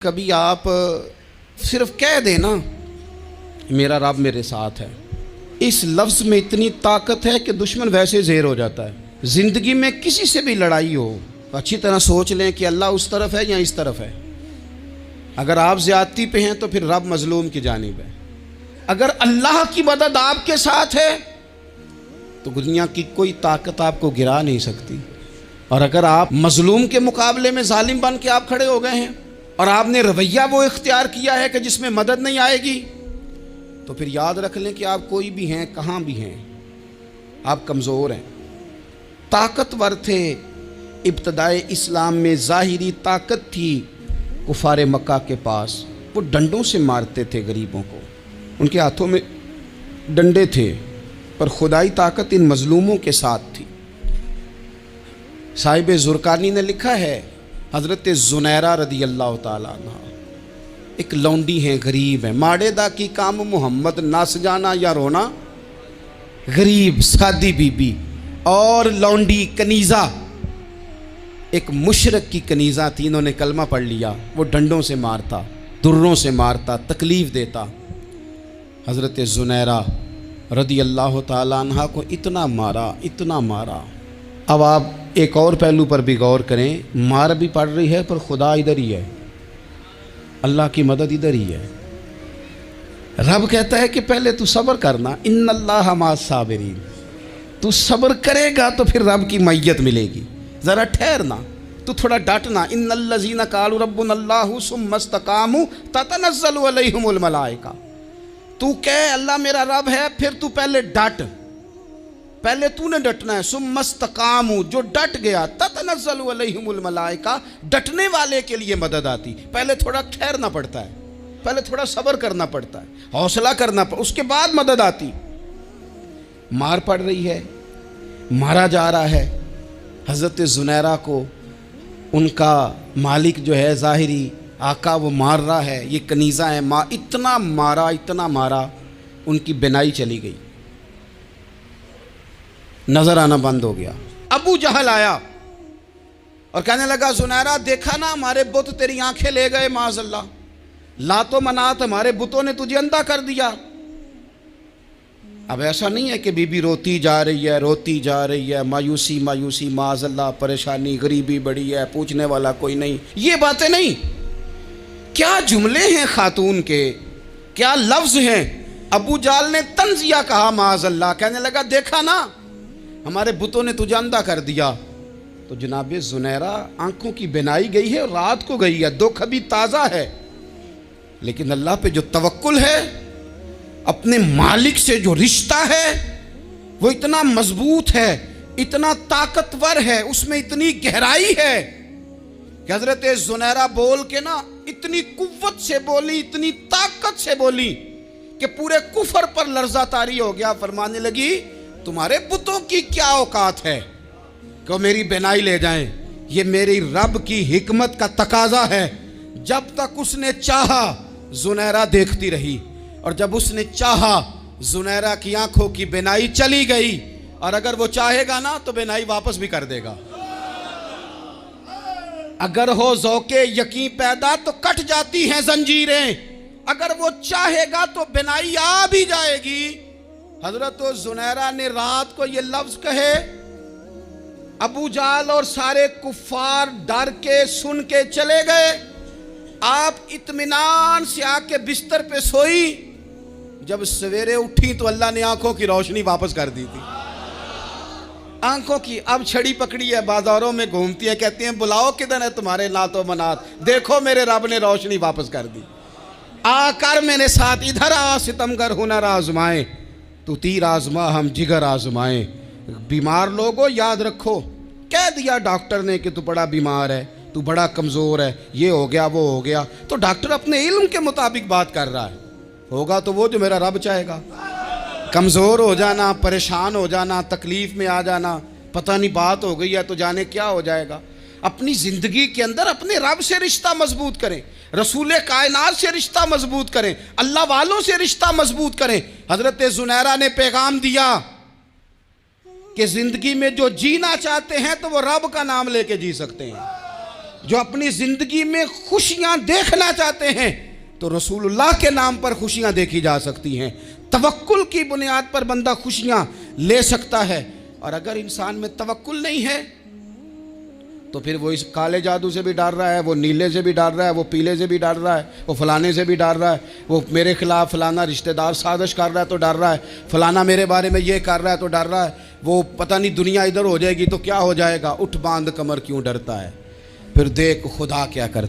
कभी आप सिर्फ कह देना मेरा रब मेरे साथ है, इस लफ्ज़ में इतनी ताकत है कि दुश्मन वैसे ज़ेर हो जाता है। ज़िंदगी में किसी से भी लड़ाई हो तो अच्छी तरह सोच लें कि अल्लाह उस तरफ है या इस तरफ है। अगर आप ज़्यादती पे हैं तो फिर रब मज़लूम की जानिब है। अगर अल्लाह की मदद आपके साथ है तो दुनिया की कोई ताकत आपको गिरा नहीं सकती। और अगर आप मज़लूम के मुकाबले में जालिम बन के आप खड़े हो गए हैं और आपने रवैया वो इख्तियार किया है कि जिसमें मदद नहीं आएगी, तो फिर याद रख लें कि आप कोई भी हैं, कहाँ भी हैं, आप कमज़ोर हैं। ताकतवर थे इब्तदाए इस्लाम में, ज़ाहिरी ताकत थी कुफारे मक्का के पास। वो डंडों से मारते थे गरीबों को, उनके हाथों में डंडे थे, पर खुदाई ताकत इन मज़लूमों के साथ थी। साहिब ज़ुरकानी ने लिखा है, हज़रत ज़ुनैरा रदी अल्लाह ताला अन्हा एक लौंडी हैं, गरीब हैं। माड़े दा की काम मोहम्मद नस जाना या रोना, गरीब सादी बीबी और लौंडी कनीज़ा, एक मुशरक की कनीज़ा थी। इन्होंने कलमा पढ़ लिया। वो डंडों से मारता, दुर्रों से मारता, तकलीफ़ देता। हज़रत ज़ुनैरा रदी अल्लाह ताला अन्हा को इतना मारा, इतना मारा। अब आप एक और पहलू पर भी गौर करें, मार भी पड़ रही है पर खुदा इधर ही है, अल्लाह की मदद इधर ही है। रब कहता है कि पहले तू सब्र करना, इन्नल्लाह मास साबिरीन। तू सब्र करेगा तो फिर रब की मैयत मिलेगी। ज़रा ठहरना, तू थोड़ा डटना। इन्नल्लज़ीना क़ालू रब्बुनल्लाहु सुम्मा इस्तक़ामू ततनज़्ज़लु अलैहिमुल मलाइका। तू कह अल्लाह मेरा रब है, फिर तू पहले डट, पहले तूने डटना है। सुम्मा इस्तक़ामू, जो डट गया, ततनज़्ज़लु अलैहिमुल मलाइका, डटने वाले के लिए मदद आती। पहले थोड़ा ठहरना पड़ता है, पहले थोड़ा सब्र करना पड़ता है, हौसला करना पड़ता, उसके बाद मदद आती। मार पड़ रही है, मारा जा रहा है। हज़रत ज़ुनैरा को उनका मालिक जो है, ज़ाहिरी आका, वो मार रहा है। ये कनीज़ा है, इतना मारा, इतना मारा, उनकी बिनाई चली गई, नज़र आना बंद हो गया। अबू जहल आया और कहने लगा, ज़ुनैरा देखा ना हमारे बुत तेरी आंखें ले गए, माज़अल्लाह, लातो मनात हमारे बुतों ने तुझे अंधा कर दिया। अब ऐसा नहीं है कि बीबी रोती जा रही है, रोती जा रही है, मायूसी मायूसी, माज़अल्लाह, परेशानी, गरीबी बड़ी है, पूछने वाला कोई नहीं, ये बातें नहीं। क्या जुमले हैं खातून के, क्या लफ्ज़ हैं। अबू जाल ने तंजिया कहा, माज़अल्लाह, कहने लगा देखा ना हमारे बुतों ने तुझे अंधा कर दिया। तो जनाब ज़ुनैरा आंखों की बिनाई गई है, रात को गई है, दुख अभी ताज़ा है, लेकिन अल्लाह पे जो तवक्कुल है, अपने मालिक से जो रिश्ता है, वो इतना मजबूत है, इतना ताकतवर है, उसमें इतनी गहराई है कि हज़रत ज़ुनैरा बोल के ना इतनी कुव्वत से बोली, इतनी ताकत से बोली कि पूरे कुफर पर लर्ज़ा तारी हो गया। फरमाने लगी, तुम्हारे बुतों की क्या औकात है कि मेरी बिनाई ले जाएं। ये मेरी रब की हिकमत का तकाजा है। जब तक उसने चाहा ज़ुनैरा देखती रही, और जब उसने चाहा ज़ुनैरा की आंखों की बिनाई चली गई, और अगर वो चाहेगा ना तो बिनाई वापस भी कर देगा। अगर हो ज़ौक़े यकीन पैदा तो कट जाती हैं जंजीरें, अगर वो चाहेगा तो बिनाई आ भी जाएगी। हज़रत ज़ुनैरा ने रात को ये लफ्ज़ कहे, अबू जाल और सारे कुफ़ार डर के सुन के चले गए। आप इत्मीनान से आके बिस्तर पे सोई। जब सवेरे उठी तो अल्लाह ने आंखों की रोशनी वापस कर दी थी। आंखों की अब छड़ी पकड़ी है, बाजारों में घूमती है, कहती हैं बुलाओ किधर है तुम्हारे लातो मनात, देखो मेरे रब ने रोशनी वापस कर दी। आकर मेरे साथ इधर आ, सितमगर हुनर आजमाए, तू तीर आजमा हम जिगर आजमाए। बीमार लोगों याद रखो, कह दिया डॉक्टर ने कि तू बड़ा बीमार है, तू बड़ा कमज़ोर है, ये हो गया वो हो गया, तो डॉक्टर अपने इल्म के मुताबिक बात कर रहा है। होगा तो वो जो मेरा रब चाहेगा। कमज़ोर हो जाना, परेशान हो जाना, तकलीफ़ में आ जाना, पता नहीं बात हो गई है तो जाने क्या हो जाएगा। अपनी ज़िंदगी के अंदर अपने रब से रिश्ता मजबूत करें, रसूल कायनात से रिश्ता मजबूत करें, अल्लाह वालों से रिश्ता मजबूत करें। हज़रत ज़ुनैरा ने पैगाम दिया कि ज़िंदगी में जो जीना चाहते हैं तो वो रब का नाम लेके जी सकते हैं। जो अपनी ज़िंदगी में खुशियाँ देखना चाहते हैं तो रसूलुल्लाह के नाम पर खुशियाँ देखी जा सकती हैं। तवक्कुल की बुनियाद पर बंदा खुशियाँ ले सकता है। और अगर इंसान में तवक्कुल नहीं है तो फिर वो इस काले जादू से भी डर रहा है, वो नीले से भी डर रहा है, वो पीले से भी डर रहा है, वो फलाने से भी डर रहा है, वो मेरे खिलाफ फलाना रिश्तेदार साजिश कर रहा है तो डर रहा है, फलाना मेरे बारे में ये कर रहा है तो डर रहा है, वो पता नहीं दुनिया इधर हो जाएगी तो क्या हो जाएगा, उठ बांध कमर क्यों डरता है, फिर देख खुदा क्या करता है।